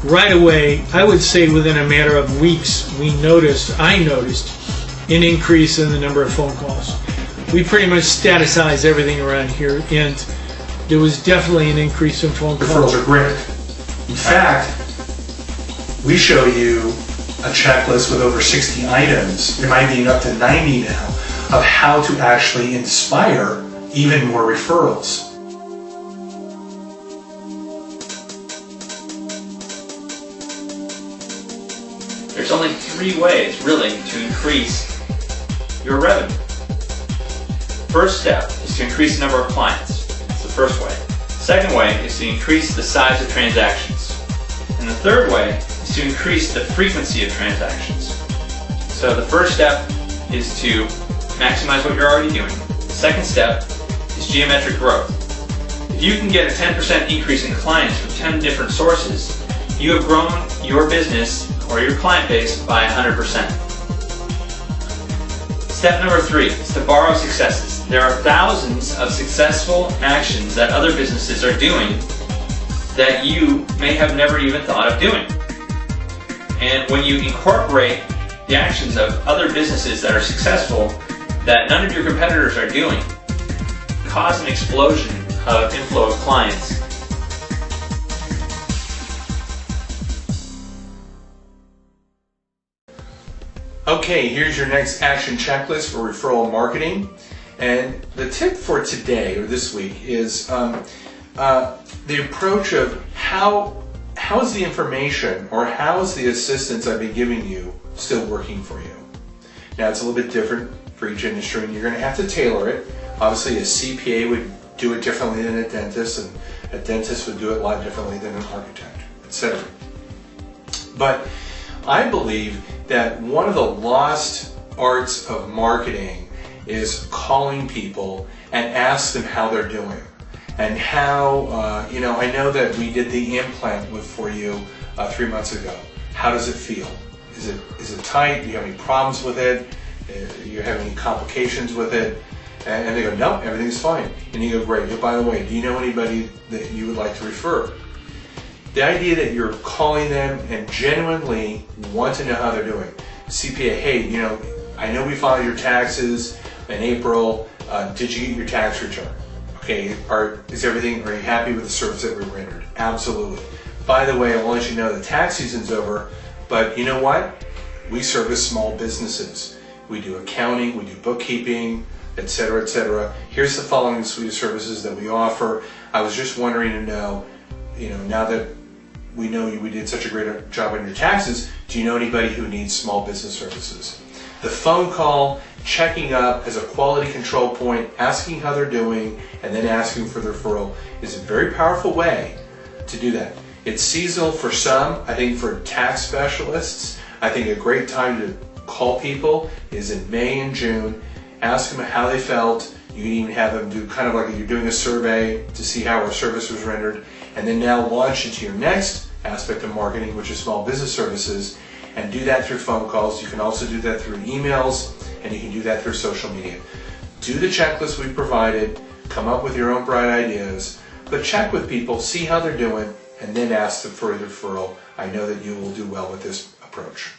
right away, I would say within a matter of weeks, I noticed an increase in the number of phone calls. We pretty much statusized everything around here, and there was definitely an increase in phone calls. Referrals are great. In fact, we show you a checklist with over 60 items, it might be up to 90 now, of how to actually inspire even more referrals. There's only 3 ways, really, to increase your revenue. First step is to increase the number of clients. That's the first way. Second way is to increase the size of transactions. And the third way is to increase the frequency of transactions. So the first step is to maximize what you're already doing. The second step is geometric growth. If you can get a 10% increase in clients from 10 different sources, you have grown your business or your client base by 100%. Step number 3 is to borrow successes. There are thousands of successful actions that other businesses are doing that you may have never even thought of doing. And when you incorporate the actions of other businesses that are successful that none of your competitors are doing, cause an explosion of inflow of clients. Okay, here's your next action checklist for referral marketing. And the tip for today, or this week, is the approach of how's the information or how's the assistance I've been giving you still working for you. Now, it's a little bit different for each industry, and you're going to have to tailor it. Obviously, a CPA would do it differently than a dentist, and a dentist would do it a lot differently than an architect, etc. But I believe that one of the lost arts of marketing is calling people and ask them how they're doing. And how, I know that we did the implant for you 3 months ago. How does it feel? Is it tight? Do you have any problems with it? Do you have any complications with it? And they go, no, everything's fine. And you go, great. Oh, by the way, do you know anybody that you would like to refer? The idea that you're calling them and genuinely want to know how they're doing. CPA, hey, I know we filed your taxes in April. Did you get your tax return? Okay, are you happy with the service that we rendered? Absolutely. By the way, I want to let you know the tax season's over, but you know what? We service small businesses. We do accounting, we do bookkeeping, etc., etc. Here's the following suite of services that we offer. I was just wondering to know, now that we know we did such a great job on your taxes, do you know anybody who needs small business services? The phone call, checking up as a quality control point, asking how they're doing, and then asking for the referral is a very powerful way to do that. It's seasonal for some. I think for tax specialists, I think a great time to call people is in May and June. Ask them how they felt. You can even have them do kind of like you're doing a survey to see how our service was rendered, and then now launch into your next aspect of marketing, which is small business services, and do that through phone calls. You can also do that through emails, and you can do that through social media. Do the checklist we provided, come up with your own bright ideas, but check with people, see how they're doing, and then ask them for a referral. I know that you will do well with this approach.